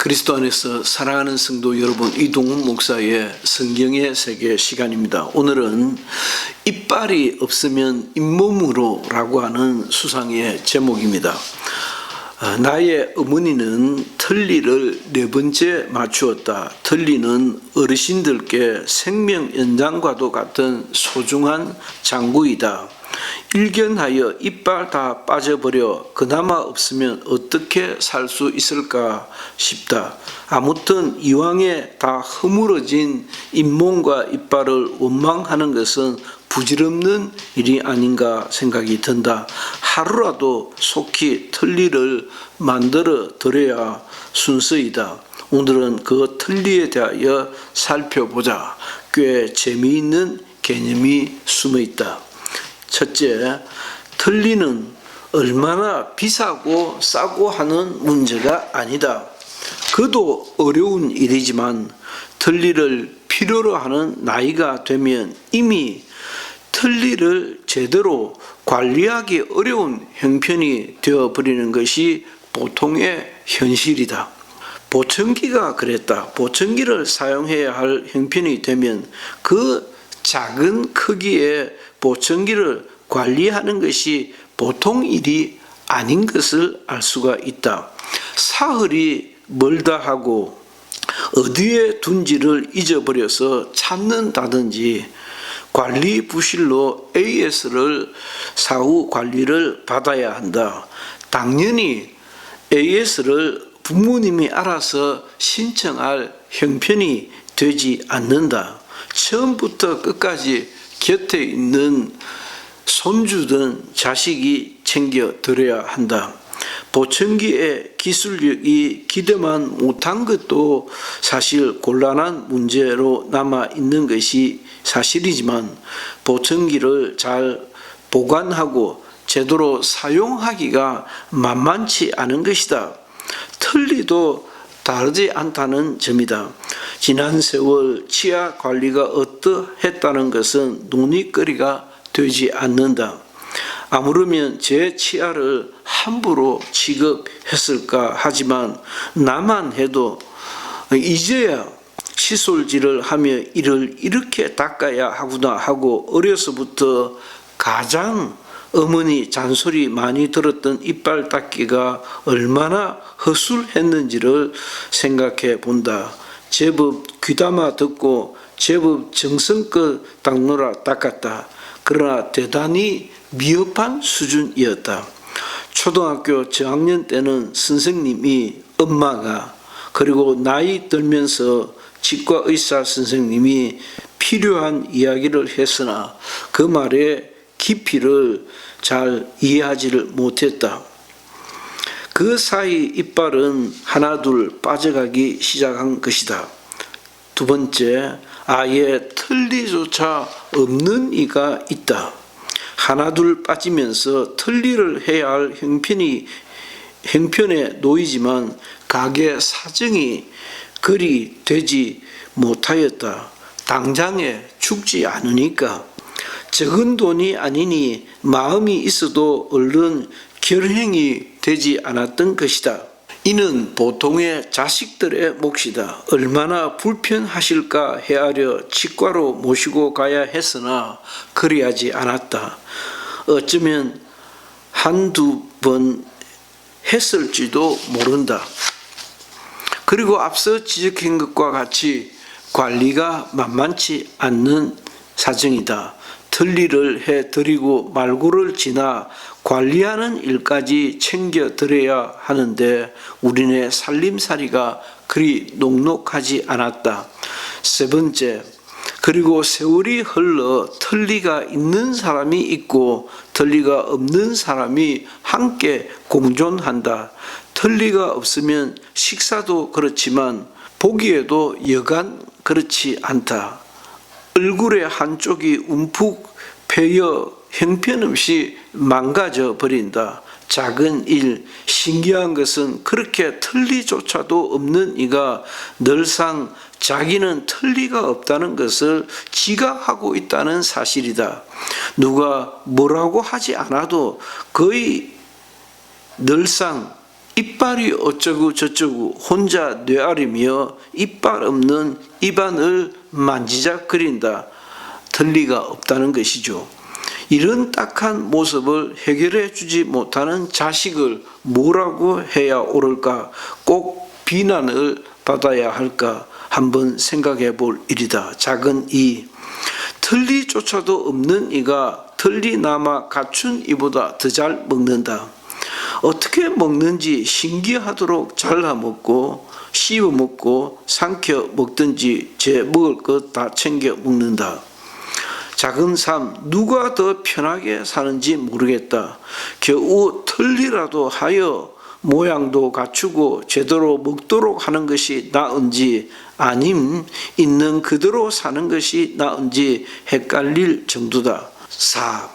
그리스도 안에서 사랑하는 성도 여러분, 이동훈 목사의 성경의 세계 시간입니다. 오늘은 이빨이 없으면 잇몸으로 라고 하는 수상의 제목입니다. 나의 어머니는 틀니를 4번째 맞추었다. 틀니는 어르신들께 생명 연장과도 같은 소중한 장구이다. 일견하여 이빨 다 빠져버려 그나마 없으면 어떻게 살 수 있을까 싶다. 아무튼 이왕에 다 허물어진 잇몸과 이빨을 원망하는 것은 부질없는 일이 아닌가 생각이 든다. 하루라도 속히 틀니를 만들어 드려야 순서이다. 오늘은 그 틀니에 대하여 살펴보자. 꽤 재미있는 개념이 숨어 있다. 첫째, 틀니는 얼마나 비싸고 싸고 하는 문제가 아니다. 그도 어려운 일이지만 틀니를 필요로 하는 나이가 되면 이미 틀니를 제대로 관리하기 어려운 형편이 되어버리는 것이 보통의 현실이다. 보청기가 그랬다. 보청기를 사용해야 할 형편이 되면 그 작은 크기의 보청기를 관리하는 것이 보통 일이 아닌 것을 알 수가 있다. 사흘이 멀다 하고 어디에 둔지를 잊어버려서 찾는다든지 관리 부실로 AS를 사후 관리를 받아야 한다. 당연히 AS를 부모님이 알아서 신청할 형편이 되지 않는다. 처음부터 끝까지 곁에 있는 손주든 자식이 챙겨드려야 한다. 보청기의 기술력이 기대만 못한 것도 사실 곤란한 문제로 남아있는 것이 사실이지만 보청기를 잘 보관하고 제대로 사용하기가 만만치 않은 것이다. 틀니도 다르지 않다는 점이다. 지난 세월 치아 관리가 어떠했다는 것은 논의거리가 되지 않는다. 아무르면 제 치아를 함부로 취급했을까 하지만 나만 해도 이제야 칫솔질을 하며 이를 이렇게 닦아야 하구나 하고 어려서부터 가장 어머니 잔소리 많이 들었던 이빨 닦기가 얼마나 허술했는지를 생각해 본다. 제법 귀담아 듣고 제법 정성껏 닦노라 닦았다. 그러나 대단히 미흡한 수준이었다. 초등학교 저학년 때는 선생님이 엄마가 그리고 나이 들면서 치과 의사 선생님이 필요한 이야기를 했으나 그 말의 깊이를 잘 이해하지를 못했다. 그 사이 이빨은 하나둘 빠져가기 시작한 것이다. 두 번째, 아예 틀니조차 없는 이가 있다. 하나둘 빠지면서 틀니를 해야 할 형편에 놓이지만 가게 사정이 그리 되지 못하였다. 당장에 죽지 않으니까. 적은 돈이 아니니 마음이 있어도 얼른 결행이 되지 않았던 것이다. 이는 보통의 자식들의 몫이다. 얼마나 불편하실까 헤아려 치과로 모시고 가야 했으나 그리하지 않았다. 어쩌면 한두 번 했을지도 모른다. 그리고 앞서 지적한 것과 같이 관리가 만만치 않는 사정이다. 틀니를 해드리고 말고를 지나 관리하는 일까지 챙겨드려야 하는데 우리네 살림살이가 그리 녹록하지 않았다. 세 번째, 그리고 세월이 흘러 틀니가 있는 사람이 있고 틀니가 없는 사람이 함께 공존한다. 틀니가 없으면 식사도 그렇지만 보기에도 여간 그렇지 않다. 얼굴의 한쪽이 움푹 패여 형편없이 망가져 버린다. 작은 일, 신기한 것은 그렇게 틀니조차도 없는 이가 늘상 자기는 틀니가 없다는 것을 지각하고 있다는 사실이다. 누가 뭐라고 하지 않아도 거의 늘상 이빨이 어쩌고 저쩌고 혼자 뇌아리며 이빨 없는 입안을 만지작거린다. 틀리가 없다는 것이죠. 이런 딱한 모습을 해결해 주지 못하는 자식을 뭐라고 해야 옳을까? 꼭 비난을 받아야 할까? 한번 생각해 볼 일이다. 작은 이. 틀니조차도 없는 이가 틀니나마 갖춘 이보다 더 잘 먹는다. 어떻게 먹는지 신기하도록 잘라 먹고 씹어 먹고 삼켜 먹든지 제 먹을 것 다 챙겨 먹는다. 작은 삶, 누가 더 편하게 사는지 모르겠다. 겨우 틀니라도 하여 모양도 갖추고 제대로 먹도록 하는 것이 나은지 아님 있는 그대로 사는 것이 나은지 헷갈릴 정도다. 4.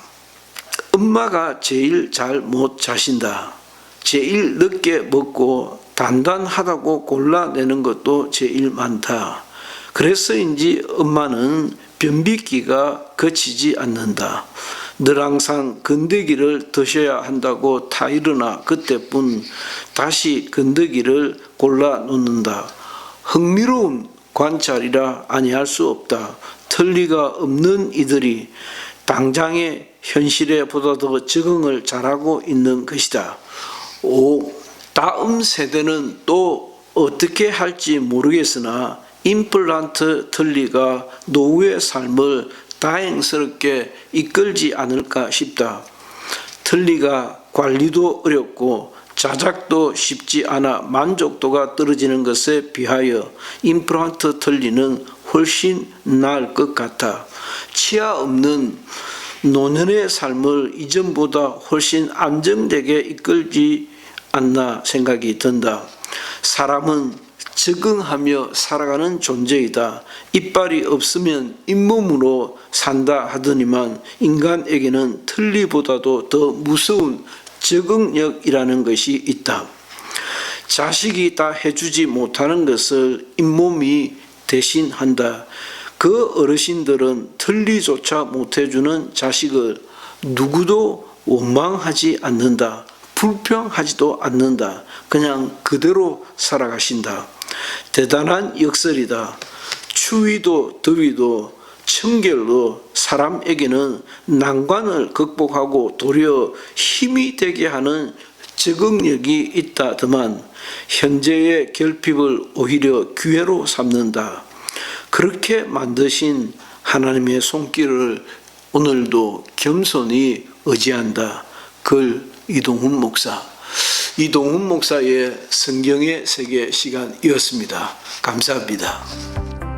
엄마가 제일 잘 못 자신다. 제일 늦게 먹고 단단하다고 골라내는 것도 제일 많다. 그래서인지 엄마는 변비기가 거치지 않는다. 늘 항상 건더기를 드셔야 한다고 타 일어나 그때뿐 다시 건더기를 골라 놓는다. 흥미로운 관찰이라 아니할 수 없다. 틀니가 없는 이들이 당장의 현실에 보다 더 적응을 잘하고 있는 것이다. 5. 다음 세대는 또 어떻게 할지 모르겠으나 임플란트 틀니가 노후의 삶을 다행스럽게 이끌지 않을까 싶다. 틀니가 관리도 어렵고 자작도 쉽지 않아 만족도가 떨어지는 것에 비하여 임플란트 틀니는 훨씬 나을 것 같아. 치아 없는 노년의 삶을 이전보다 훨씬 안정되게 이끌지 않나 생각이 든다. 사람은 적응하며 살아가는 존재이다. 이빨이 없으면 잇몸으로 산다 하더니만 인간에게는 틀니보다도 더 무서운 적응력이라는 것이 있다. 자식이 다 해주지 못하는 것을 잇몸이 대신한다. 그 어르신들은 틀니조차 못해주는 자식을 누구도 원망하지 않는다. 불평하지도 않는다. 그냥 그대로 살아가신다. 대단한 역설이다. 추위도 더위도 청결도 사람에게는 난관을 극복하고 도리어 힘이 되게 하는 적응력이 있다더만 현재의 결핍을 오히려 기회로 삼는다. 그렇게 만드신 하나님의 손길을 오늘도 겸손히 의지한다. 글 이동훈 목사. 이동훈 목사의 성경의 세계 시간이었습니다. 감사합니다.